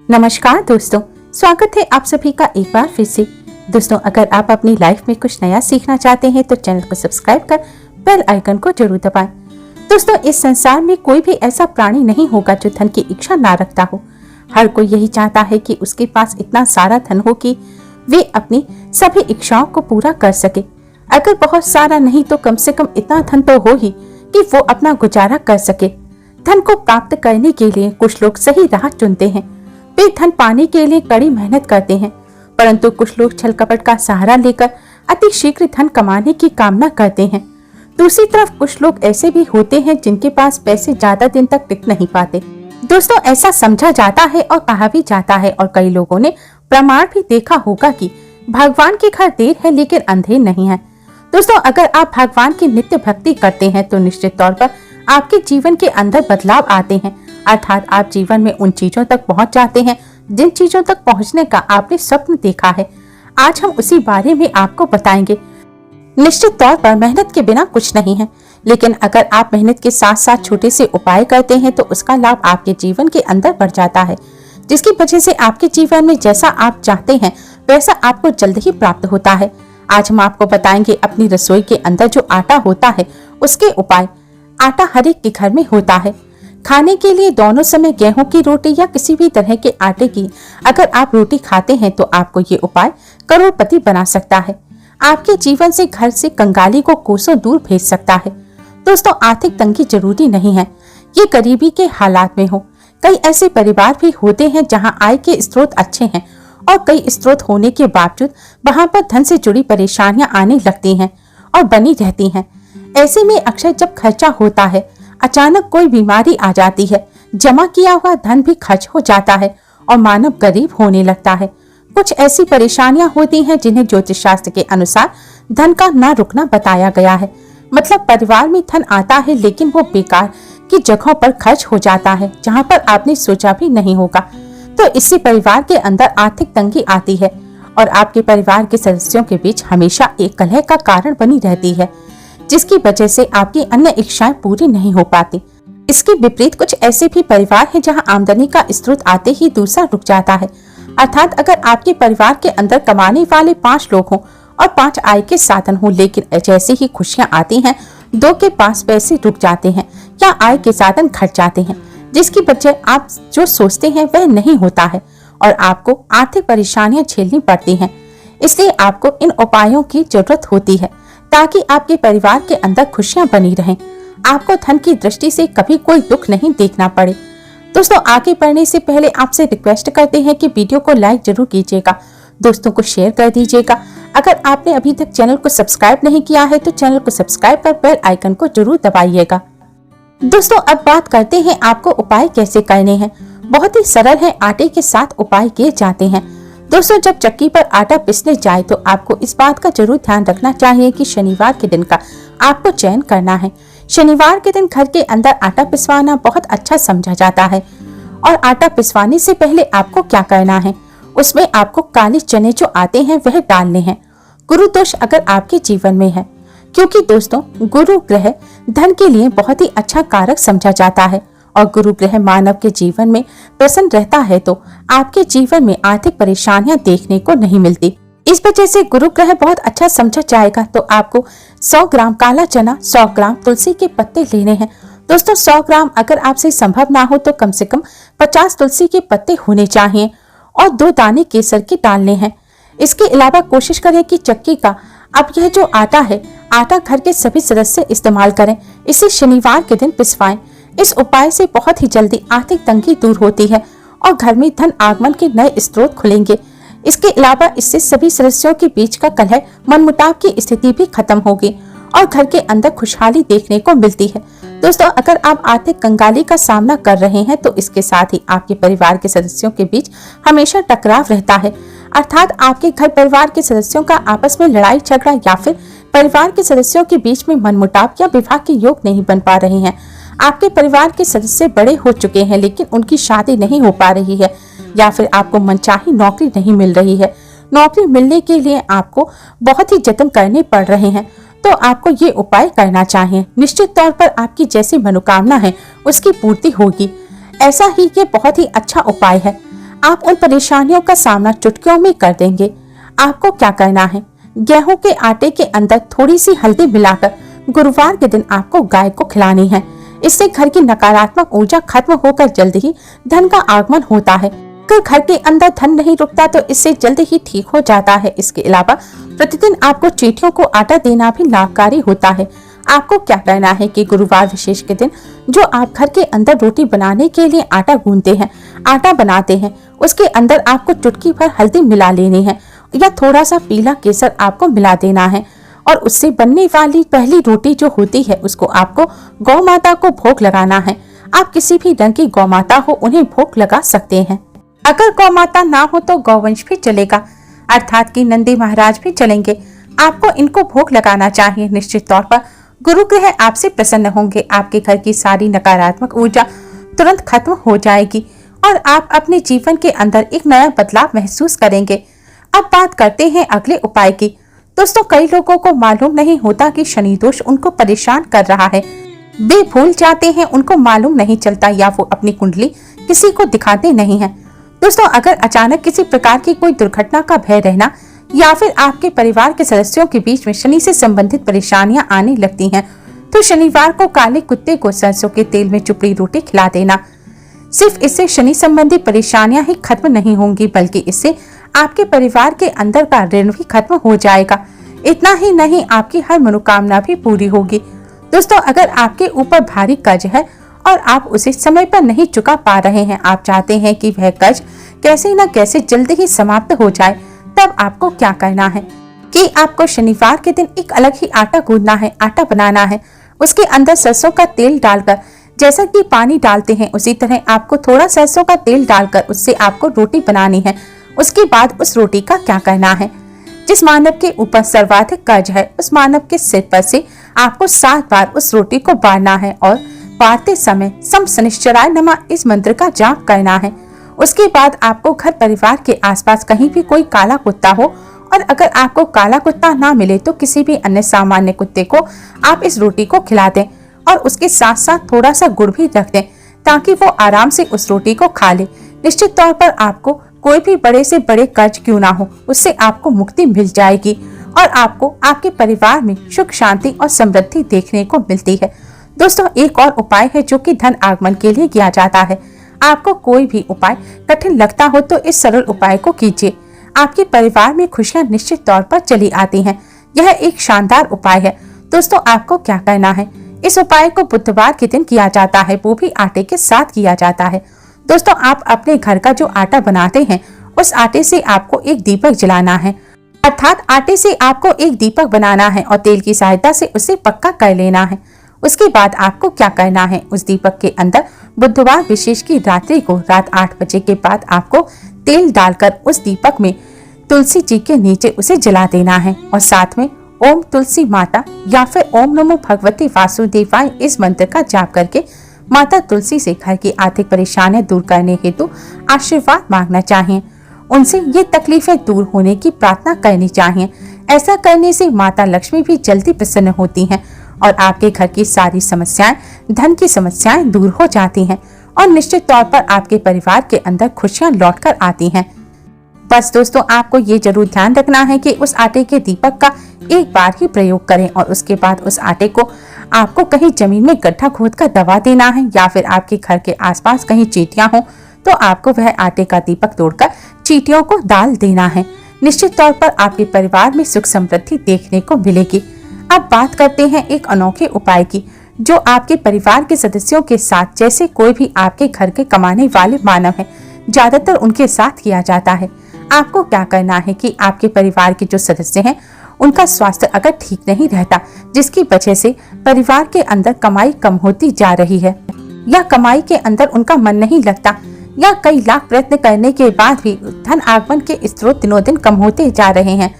नमस्कार दोस्तों, स्वागत है आप सभी का एक बार फिर से। दोस्तों, अगर आप अपनी लाइफ में कुछ नया सीखना चाहते हैं तो चैनल को सब्सक्राइब कर बेल आइकन को जरूर दबाएं। दोस्तों, इस संसार में कोई भी ऐसा प्राणी नहीं होगा जो धन की इच्छा ना रखता हो। हर कोई यही चाहता है कि उसके पास इतना सारा धन हो कि वे अपनी सभी इच्छाओं को पूरा कर सके। अगर बहुत सारा नहीं तो कम से कम इतना धन तो हो ही कि वो अपना गुजारा कर सके। धन को प्राप्त करने के लिए कुछ लोग सही राह चुनते हैं। वे धन पाने के लिए कड़ी मेहनत करते हैं, परंतु कुछ लोग छल कपट का सहारा लेकर अति शीघ्र धन कमाने की कामना करते हैं। दूसरी तरफ कुछ लोग ऐसे भी होते हैं जिनके पास पैसे ज्यादा दिन तक टिक नहीं पाते। दोस्तों, ऐसा समझा जाता है और कहा भी जाता है और कई लोगों ने प्रमाण भी देखा होगा कि भगवान के घर देर है लेकिन अंधेर नहीं है। दोस्तों, अगर आप भगवान की नित्य भक्ति करते हैं तो निश्चित तौर पर आपके जीवन के अंदर बदलाव आते हैं, अर्थात आप जीवन में उन चीजों तक पहुंच जाते हैं जिन चीजों तक पहुंचने का आपने स्वप्न देखा है। आज हम उसी बारे में आपको बताएंगे। निश्चित तौर पर मेहनत के बिना कुछ नहीं है, लेकिन अगर आप मेहनत के साथ साथ छोटे से उपाय करते हैं तो उसका लाभ आपके जीवन के अंदर बढ़ जाता है, जिसकी वजह से आपके जीवन में जैसा आप चाहते हैं वैसा आपको जल्द ही प्राप्त होता है। आज हम आपको बताएंगे अपनी रसोई के अंदर जो आटा होता है उसके उपाय। आटा हर एक के घर में होता है। खाने के लिए दोनों समय गेहूं की रोटी या किसी भी तरह के आटे की अगर आप रोटी खाते हैं तो आपको ये उपाय करोड़पति बना सकता है। आपके जीवन से घर से कंगाली को कोसों दूर भेज सकता है। दोस्तों, आर्थिक तंगी जरूरी नहीं है ये गरीबी के हालात में हो। कई ऐसे परिवार भी होते हैं जहां आय के स्रोत अच्छे हैं और कई स्रोत होने के बावजूद वहां पर धन से जुड़ी परेशानियां आने लगती हैं और बनी रहती हैं। ऐसे में अक्सर जब खर्चा होता है, अचानक कोई बीमारी आ जाती है, जमा किया हुआ धन भी खर्च हो जाता है और मानव गरीब होने लगता है। कुछ ऐसी परेशानियां होती हैं जिन्हें ज्योतिष शास्त्र के अनुसार धन का न रुकना बताया गया है। मतलब परिवार में धन आता है लेकिन वो बेकार की जगहों पर खर्च हो जाता है जहां पर आपने सोचा भी नहीं होगा। तो इससे परिवार के अंदर आर्थिक तंगी आती है और आपके परिवार के सदस्यों के बीच हमेशा एक कलह का कारण बनी रहती है, जिसकी वजह से आपकी अन्य इच्छाएं पूरी नहीं हो पाती। इसके विपरीत कुछ ऐसे भी परिवार हैं जहां आमदनी का स्रोत आते ही दूसरा रुक जाता है। अर्थात अगर आपके परिवार के अंदर कमाने वाले 5 लोग हों और 5 आय के साधन हों, लेकिन जैसे ही खुशियां आती हैं 2 के पास पैसे रुक जाते हैं या आय के साधन घट जाते हैं, जिसकी वजह आप जो सोचते हैं वह नहीं होता है और आपको आर्थिक परेशानियां झेलनी पड़ती हैं। इसलिए आपको इन उपायों की जरूरत होती है ताकि आपके परिवार के अंदर खुशियां बनी रहें। आपको धन की दृष्टि से कभी कोई दुख नहीं देखना पड़े। दोस्तों, आगे बढ़ने से पहले आपसे रिक्वेस्ट करते हैं कि वीडियो को लाइक जरूर कीजिएगा, दोस्तों को शेयर कर दीजिएगा। अगर आपने अभी तक चैनल को सब्सक्राइब नहीं किया है तो चैनल को सब्सक्राइब कर बेल आइकन को जरूर दबाइएगा। दोस्तों, अब बात करते हैं आपको उपाय कैसे करने हैं। बहुत ही सरल है, आटे के साथ उपाय किए जाते हैं। दोस्तों, जब चक्की पर आटा पिसने जाए तो आपको इस बात का जरूर ध्यान रखना चाहिए कि शनिवार के दिन का आपको चयन करना है। शनिवार के दिन घर के अंदर आटा पिसवाना बहुत अच्छा समझा जाता है। और आटा पिसवाने से पहले आपको क्या करना है, उसमें आपको काले चने जो आते हैं वह डालने हैं। गुरु दोष अगर आपके जीवन में है, क्योंकि दोस्तों गुरु ग्रह धन के लिए बहुत ही अच्छा कारक समझा जाता है और गुरु ग्रह मानव के जीवन में प्रसन्न रहता है तो आपके जीवन में आर्थिक परेशानियां देखने को नहीं मिलती। इस वजह से गुरु ग्रह बहुत अच्छा समझा जाएगा तो आपको 100 ग्राम काला चना, 100 ग्राम तुलसी के पत्ते लेने हैं। दोस्तों, 100 ग्राम अगर आपसे संभव ना हो तो कम से कम 50 तुलसी के पत्ते होने चाहिए और 2 दाने केसर के डालने हैं। इसके अलावा कोशिश करें कि चक्की का अब यह जो आटा है, आटा घर के सभी सदस्य इस्तेमाल करें। इसे शनिवार के दिन पिसवाएं। इस उपाय से बहुत ही जल्दी आर्थिक तंगी दूर होती है और घर में धन आगमन के नए स्रोत खुलेंगे। इसके अलावा इससे सभी सदस्यों के बीच का कलह, मनमुटाव की स्थिति भी खत्म होगी और घर के अंदर खुशहाली देखने को मिलती है। दोस्तों, अगर आप आर्थिक कंगाली का सामना कर रहे हैं तो इसके साथ ही आपके परिवार के सदस्यों के बीच हमेशा टकराव रहता है। अर्थात आपके घर परिवार के सदस्यों का आपस में लड़ाई झगड़ा या फिर परिवार के सदस्यों के बीच में मनमुटाव या विवाह के योग नहीं बन पा रहे हैं। आपके परिवार के सदस्य बड़े हो चुके हैं लेकिन उनकी शादी नहीं हो पा रही है या फिर आपको मनचाही नौकरी नहीं मिल रही है। नौकरी मिलने के लिए आपको बहुत ही जतन करने पड़ रहे हैं तो आपको ये उपाय करना चाहिए। निश्चित तौर पर आपकी जैसी मनोकामना है उसकी पूर्ति होगी। ऐसा ही ये बहुत ही अच्छा उपाय है। आप उन परेशानियों का सामना चुटकियों में कर देंगे। आपको क्या करना है, गेहूं के आटे के अंदर थोड़ी सी हल्दी मिलाकर गुरुवार के दिन आपको गाय को खिलानी है। इससे घर की नकारात्मक ऊर्जा खत्म होकर जल्द ही धन का आगमन होता है। अगर घर के अंदर धन नहीं रुकता तो इससे जल्द ही ठीक हो जाता है। इसके अलावा प्रतिदिन आपको चींटियों को आटा देना भी लाभकारी होता है। आपको क्या करना है कि गुरुवार विशेष के दिन जो आप घर के अंदर रोटी बनाने के लिए आटा गूंथते हैं, आटा बनाते हैं, उसके अंदर आपको चुटकी भर हल्दी मिला लेनी है या थोड़ा सा पीला केसर आपको मिला देना है और उससे बनने वाली पहली रोटी जो होती है उसको आपको गौ माता को भोग लगाना है। आप किसी भी रंग की गौ माता हो उन्हें भोग लगा सकते हैं। अगर गौ माता ना हो तो गौवंश भी चलेगा, अर्थात कि नंदी महाराज भी चलेंगे। आपको इनको भोग लगाना चाहिए। निश्चित तौर पर गुरु ग्रह आपसे प्रसन्न होंगे। आपके घर की सारी नकारात्मक ऊर्जा तुरंत खत्म हो जाएगी और आप अपने जीवन के अंदर एक नया बदलाव महसूस करेंगे। अब बात करते हैं अगले उपाय की। दोस्तों, कई लोगों को मालूम नहीं होता कि शनि दोष उनको परेशान कर रहा है। वे भूल जाते हैं, उनको मालूम नहीं चलता या वो अपनी कुंडली किसी को दिखाते नहीं हैं। दोस्तों, अगर अचानक किसी प्रकार की कोई दुर्घटना का भय रहना या फिर आपके परिवार के सदस्यों के बीच में शनि से संबंधित परेशानियां आने लगती हैं, तो शनिवार को काले कुत्ते को सरसों के तेल में चुपड़ी रोटी खिला देना। सिर्फ इससे शनि संबंधी परेशानियां ही खत्म नहीं होंगी, बल्कि इससे आपके परिवार के अंदर का ऋण भी खत्म हो जाएगा। इतना ही नहीं, आपकी हर मनोकामना भी पूरी होगी। दोस्तों, अगर आपके ऊपर भारी कर्ज है और आप उसे समय पर नहीं चुका पा रहे हैं, आप चाहते हैं कि वह कर्ज कैसे न कैसे जल्दी ही समाप्त हो जाए, तब आपको क्या करना है कि आपको शनिवार के दिन एक अलग ही आटा गूंथना है, आटा बनाना है। उसके अंदर सरसों का तेल डालकर, जैसा कि पानी डालते हैं उसी तरह आपको थोड़ा सरसों का तेल डालकर उससे आपको रोटी बनानी है। उसके बाद उस रोटी का क्या करना है, जिस मानव के ऊपर सर्वाधिक कर्ज है उस मानव के सिर पर से आपको 7 बार उस रोटी को बारना है और बारते समय सम शनिश्चराय नमः इस मंत्र का जाप करना है। उसके बाद आपको घर परिवार के आसपास कहीं भी कोई काला कुत्ता हो, और अगर आपको काला कुत्ता ना मिले तो किसी भी अन्य सामान्य कुत्ते को आप इस रोटी को खिला दें और उसके साथ साथ थोड़ा सा गुड़ भी रख दें ताकि वो आराम से उस रोटी को खा ले। निश्चित तौर पर आपको कोई भी बड़े से बड़े कर्ज क्यों ना हो, उससे आपको मुक्ति मिल जाएगी और आपको आपके परिवार में सुख शांति और समृद्धि देखने को मिलती है। दोस्तों, एक और उपाय है जो कि धन आगमन के लिए किया जाता है। आपको कोई भी उपाय कठिन लगता हो तो इस सरल उपाय को कीजिए। आपके परिवार में खुशियां निश्चित तौर पर चली आती हैं। यह एक शानदार उपाय है। दोस्तों, आपको क्या करना है, इस उपाय को बुधवार के दिन किया जाता है, वो भी आटे के साथ किया जाता है। दोस्तों, आप अपने घर का जो आटा बनाते हैं उस आटे से आपको एक दीपक जलाना है, अर्थात आटे से आपको एक दीपक बनाना है और तेल की सहायता से उसे पक्का कर लेना है। उसके बाद आपको क्या करना है, उस दीपक के अंदर बुधवार विशेष की रात्रि को रात 8 बजे के बाद आपको तेल डालकर उस दीपक में तुलसी जी के नीचे उसे जला देना है और साथ में ओम तुलसी माता या फिर ओम नमो भगवती वासुदेवाय इस मंत्र का जाप करके माता तुलसी से घर की आर्थिक परेशानियां दूर करने हेतु आशीर्वाद मांगना चाहिए। उनसे ये तकलीफें दूर होने की प्रार्थना करनी चाहिए। ऐसा करने से माता लक्ष्मी भी जल्दी प्रसन्न होती हैं और आपके घर की सारी समस्याएं, धन की समस्याएं दूर हो जाती हैं और निश्चित तौर पर आपके परिवार के अंदर खुशियां लौटकर आती हैं। बस दोस्तों, आपको ये जरूर ध्यान रखना है कि उस आटे के दीपक का एक बार ही प्रयोग करें और उसके बाद उस आटे को आपको कहीं जमीन में गड्ढा खोदकर दबा देना है या फिर आपके घर के आसपास कहीं चींटियां हो तो आपको वह आटे का दीपक तोड़कर चींटियों को डाल देना है। निश्चित तौर पर आपके परिवार में सुख समृद्धि देखने को मिलेगी। अब बात करते हैं एक अनोखे उपाय की जो आपके परिवार के सदस्यों के साथ, जैसे कोई भी आपके घर के कमाने वाले मानव है, ज्यादातर उनके साथ किया जाता है। आपको क्या करना है कि आपके परिवार के जो सदस्य हैं उनका स्वास्थ्य अगर ठीक नहीं रहता, जिसकी वजह से परिवार के अंदर कमाई कम होती जा रही है या कमाई के अंदर उनका मन नहीं लगता या कई लाख प्रयत्न करने के बाद भी धन आगमन के स्रोत दिनों दिन कम होते जा रहे हैं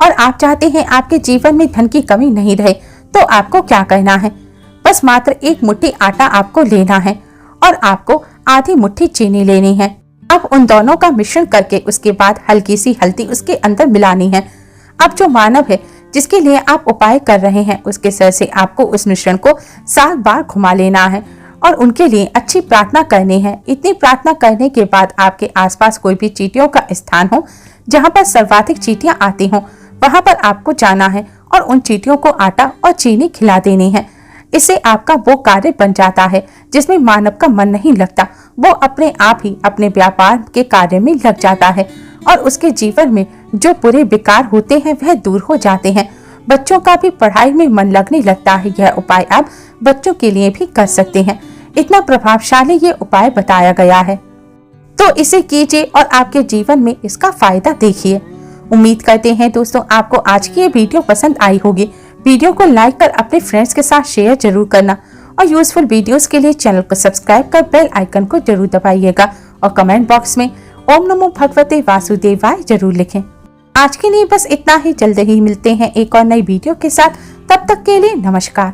और आप चाहते हैं आपके जीवन में धन की कमी नहीं रहे, तो आपको क्या करना है, बस मात्र एक मुट्ठी आटा आपको लेना है और आपको आधी मुट्ठी चीनी लेनी है। अब उन दोनों का मिश्रण करके उसके बाद हल्की सी हल्दी उसके अंदर मिलानी है। अब जो मानव है जिसके लिए आप उपाय कर रहे हैं उसके सर से आपको उस मिश्रण को 7 बार घुमा लेना है और उनके लिए अच्छी प्रार्थना करनी है। इतनी प्रार्थना करने के बाद आपके आसपास कोई भी चींटियों का स्थान हो जहाँ पर सर्वाधिक चींटियां आती हों, वहां पर आपको जाना है और उन चींटियों को आटा और चीनी खिला देनी है। इससे आपका वो कार्य बन जाता है जिसमें मानव का मन नहीं लगता। वो अपने आप ही अपने व्यापार के कार्य में लग जाता है और उसके जीवन में जो बुरे विकार होते हैं वह दूर हो जाते हैं। बच्चों का भी पढ़ाई में मन लगने लगता है। यह उपाय आप बच्चों के लिए भी कर सकते हैं। इतना प्रभावशाली ये उपाय बताया गया है, तो इसे कीजिए और आपके जीवन में इसका फायदा देखिए। उम्मीद करते हैं दोस्तों आपको आज की ये वीडियो पसंद आई होगी। वीडियो को लाइक कर अपने फ्रेंड्स के साथ शेयर जरूर करना और यूजफुल वीडियोस के लिए चैनल को सब्सक्राइब कर बेल आइकन को जरूर दबाइएगा और कमेंट बॉक्स में ओम नमो भगवते वासुदेवाय जरूर लिखें। आज के लिए बस इतना ही। जल्द ही मिलते हैं एक और नई वीडियो के साथ। तब तक के लिए नमस्कार।